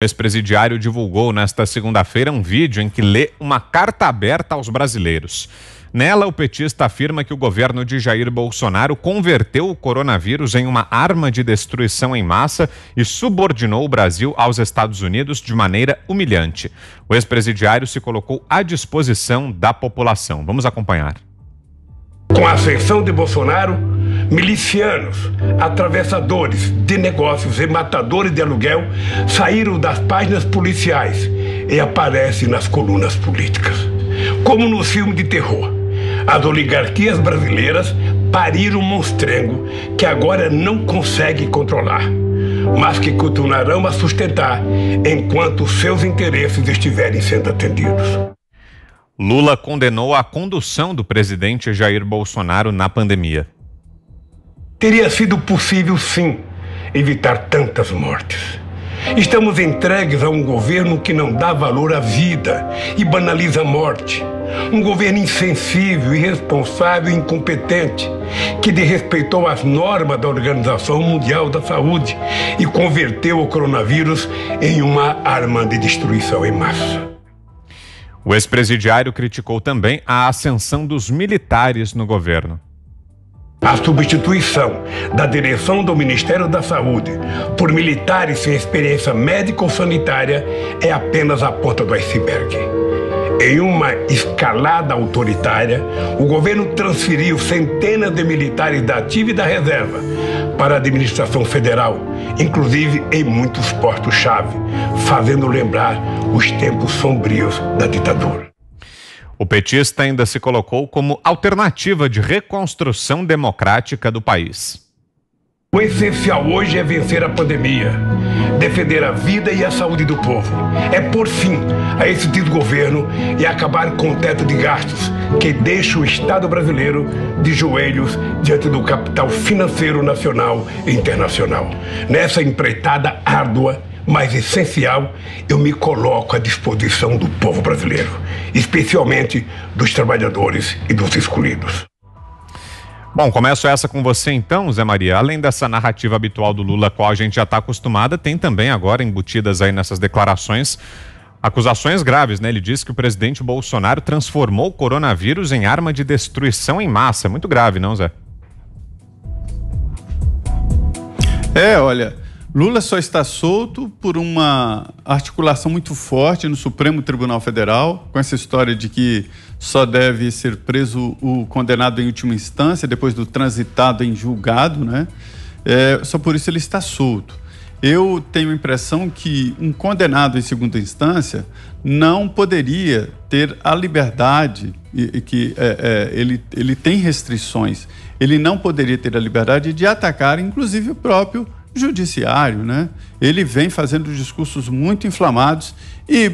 O ex-presidiário divulgou nesta segunda-feira um vídeo em que lê uma carta aberta aos brasileiros. Nela, o petista afirma que o governo de Jair Bolsonaro converteu o coronavírus em uma arma de destruição em massa e subordinou o Brasil aos Estados Unidos de maneira humilhante. O ex-presidiário se colocou à disposição da população. Vamos acompanhar. Com a ascensão de Bolsonaro, milicianos, atravessadores de negócios e matadores de aluguel saíram das páginas policiais e aparecem nas colunas políticas. Como no filme de terror, as oligarquias brasileiras pariram um monstrengo que agora não consegue controlar, mas que continuarão a sustentar enquanto seus interesses estiverem sendo atendidos. Lula condenou a condução do presidente Jair Bolsonaro na pandemia. Teria sido possível, sim, evitar tantas mortes. Estamos entregues a um governo que não dá valor à vida e banaliza a morte. Um governo insensível, irresponsável e incompetente, que desrespeitou as normas da Organização Mundial da Saúde e converteu o coronavírus em uma arma de destruição em massa. O ex-presidiário criticou também a ascensão dos militares no governo. A substituição da direção do Ministério da Saúde por militares sem experiência médica ou sanitária é apenas a ponta do iceberg. Em uma escalada autoritária, o governo transferiu centenas de militares da ativa e da reserva para a administração federal, inclusive em muitos postos-chave, fazendo lembrar os tempos sombrios da ditadura. O petista ainda se colocou como alternativa de reconstrução democrática do país. O essencial hoje é vencer a pandemia, defender a vida e a saúde do povo. É pôr fim a esse desgoverno e acabar com o teto de gastos que deixa o Estado brasileiro de joelhos diante do capital financeiro nacional e internacional. Nessa empreitada árdua, mas essencial, eu me coloco à disposição do povo brasileiro, especialmente dos trabalhadores e dos excluídos. Bom, começo essa com você então, Zé Maria. Além dessa narrativa habitual do Lula, a qual a gente já está acostumada, tem também agora embutidas aí nessas declarações acusações graves, né? Ele disse que o presidente Bolsonaro transformou o coronavírus em arma de destruição em massa. É muito grave, não, Zé? Olha, Lula só está solto por uma articulação muito forte no Supremo Tribunal Federal, com essa história de que só deve ser preso o condenado em última instância, depois do transitado em julgado, né? Só por isso ele está solto. Eu tenho a impressão que um condenado em segunda instância não poderia ter a liberdade, que ele tem restrições, ele não poderia ter a liberdade de atacar, inclusive, o próprio judiciário, né? Ele vem fazendo discursos muito inflamados e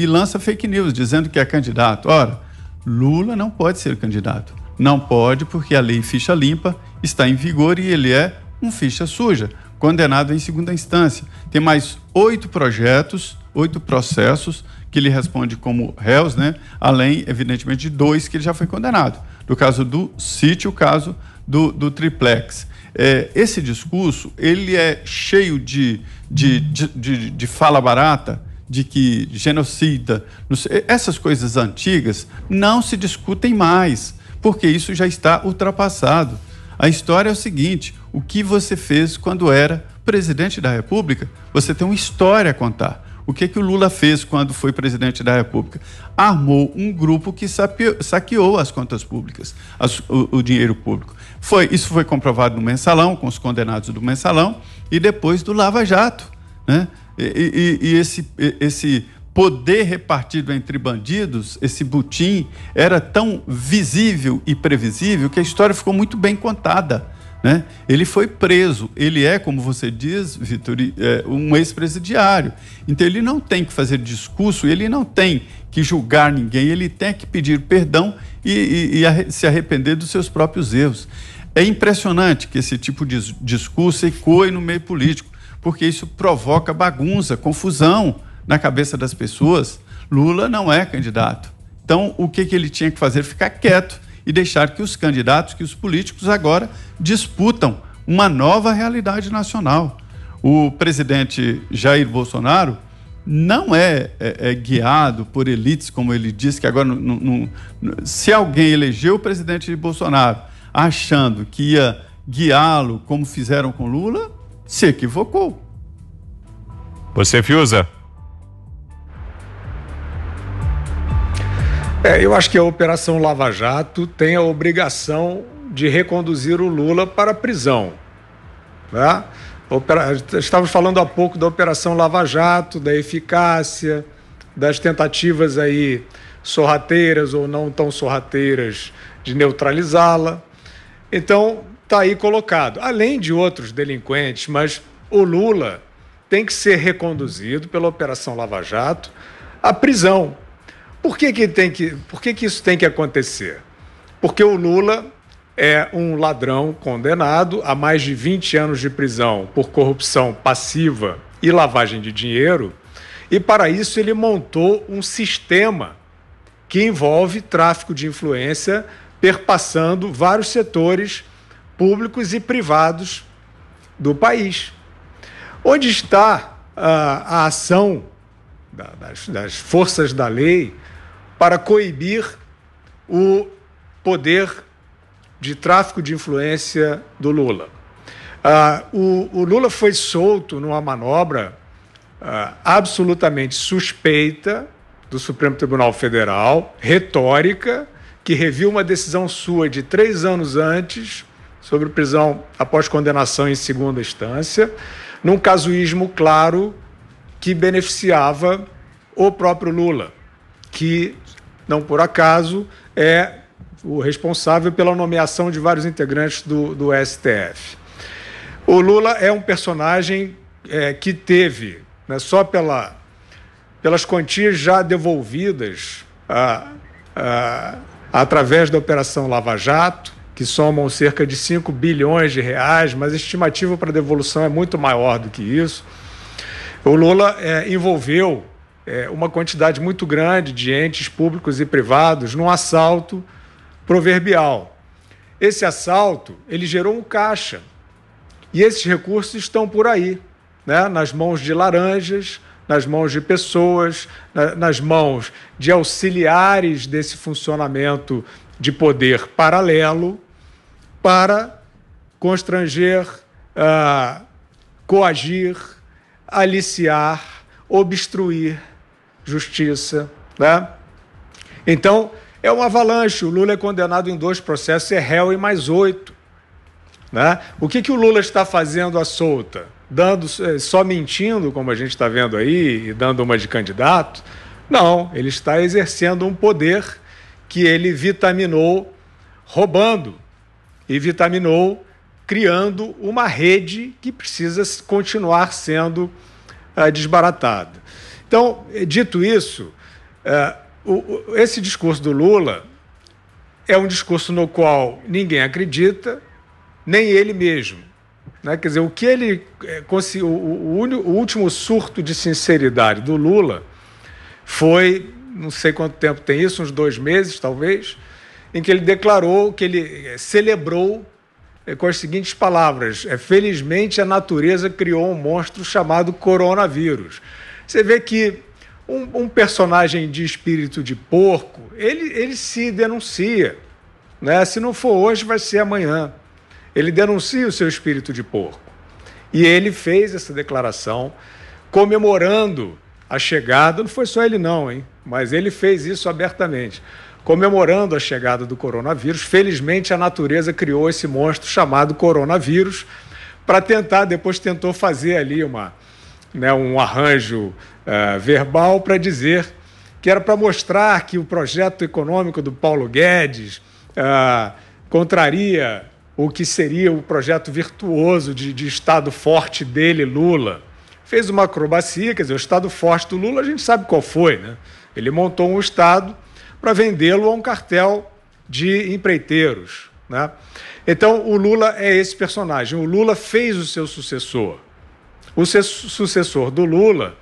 lança fake news dizendo que é candidato. Ora, Lula não pode ser candidato. Não pode, porque a lei ficha limpa está em vigor e ele é um ficha suja, condenado em segunda instância. Tem mais 8 processos que ele responde como réus, né? Além, evidentemente, de 2 que ele já foi condenado. No caso do sítio, o caso do triplex. Esse discurso, ele é cheio de fala barata, de que genocida, essas coisas antigas não se discutem mais, porque isso já está ultrapassado. A história é o seguinte: o que você fez quando era presidente da República, você tem uma história a contar. O que o Lula fez quando foi presidente da República? Armou um grupo que saqueou as contas públicas, o dinheiro público. Isso foi comprovado no Mensalão, com os condenados do Mensalão, e depois do Lava Jato, né? E esse poder repartido entre bandidos, esse butim, era tão visível e previsível que a história ficou muito bem contada, né? Ele foi preso, ele é, como você diz, Vitor, um ex-presidiário. Então ele não tem que fazer discurso, ele não tem que julgar ninguém, ele tem que pedir perdão e se arrepender dos seus próprios erros. É impressionante que esse tipo de discurso ecoe no meio político, porque isso provoca bagunça, confusão na cabeça das pessoas. Lula não é candidato. Então, o que ele tinha que fazer? Ficar quieto e deixar que os candidatos, que os políticos agora disputam uma nova realidade nacional. O presidente Jair Bolsonaro não é guiado por elites, como ele disse, que agora se alguém elegeu o presidente Bolsonaro achando que ia guiá-lo como fizeram com Lula, se equivocou. Você, Fiuza? Eu acho que a Operação Lava Jato tem a obrigação de reconduzir o Lula para a prisão, né? Estávamos falando há pouco da Operação Lava Jato, da eficácia, das tentativas aí sorrateiras ou não tão sorrateiras de neutralizá-la. Então, está aí colocado, além de outros delinquentes, mas o Lula tem que ser reconduzido pela Operação Lava Jato à prisão. Por que isso tem que acontecer? Porque o Lula é um ladrão condenado a mais de 20 anos de prisão por corrupção passiva e lavagem de dinheiro, e para isso ele montou um sistema que envolve tráfico de influência perpassando vários setores públicos e privados do país. Onde está a ação das forças da lei para coibir o poder de tráfico de influência do Lula? O Lula foi solto numa manobra absolutamente suspeita do Supremo Tribunal Federal, retórica, que reviu uma decisão sua de 3 anos antes sobre prisão após condenação em segunda instância, num casuísmo claro que beneficiava o próprio Lula, que, não por acaso, é o responsável pela nomeação de vários integrantes do STF. O Lula é um personagem que teve, né, só pelas quantias já devolvidas através da Operação Lava Jato, que somam cerca de 5 bilhões de reais, mas a estimativa para devolução é muito maior do que isso. O Lula envolveu uma quantidade muito grande de entes públicos e privados num assalto proverbial. Esse assalto, ele gerou um caixa, e esses recursos estão por aí, né? Nas mãos de laranjas, nas mãos de pessoas, nas mãos de auxiliares desse funcionamento de poder paralelo para constranger, coagir, aliciar, obstruir justiça, né? Então, é uma avalanche. O Lula é condenado em 2 processos, é réu em mais 8. Né? O que o Lula está fazendo à solta? Só mentindo, como a gente está vendo aí, e dando uma de candidato? Não, ele está exercendo um poder que ele vitaminou roubando e vitaminou criando uma rede que precisa continuar sendo desbaratada. Então, dito isso, esse discurso do Lula é um discurso no qual ninguém acredita, nem ele mesmo, né? Quer dizer, o que ele conseguiu, o último surto de sinceridade do Lula foi, não sei quanto tempo tem isso, uns 2 meses talvez, em que ele declarou, que ele celebrou com as seguintes palavras: felizmente a natureza criou um monstro chamado coronavírus. Você vê que um personagem de espírito de porco, ele se denuncia, né? Se não for hoje, vai ser amanhã. Ele denuncia o seu espírito de porco. E ele fez essa declaração comemorando a chegada, não foi só ele não, hein? Mas ele fez isso abertamente, comemorando a chegada do coronavírus. Felizmente a natureza criou esse monstro chamado coronavírus para depois tentou fazer ali um arranjo verbal para dizer que era para mostrar que o projeto econômico do Paulo Guedes contraria o que seria o projeto virtuoso de Estado forte dele, Lula. Fez uma acrobacia, quer dizer, o Estado forte do Lula a gente sabe qual foi, né? Ele montou um Estado para vendê-lo a um cartel de empreiteiros, né? Então, o Lula é esse personagem. O Lula fez o seu sucessor. O sucessor do Lula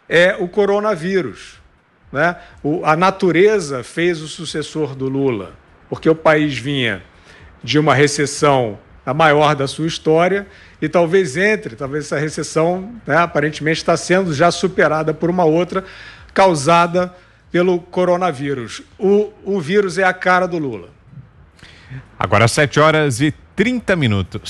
é o coronavírus, né? A natureza fez o sucessor do Lula, porque o país vinha de uma recessão a maior da sua história e talvez essa recessão, né, aparentemente está sendo já superada por uma outra causada pelo coronavírus. O vírus é a cara do Lula. Agora 7h30.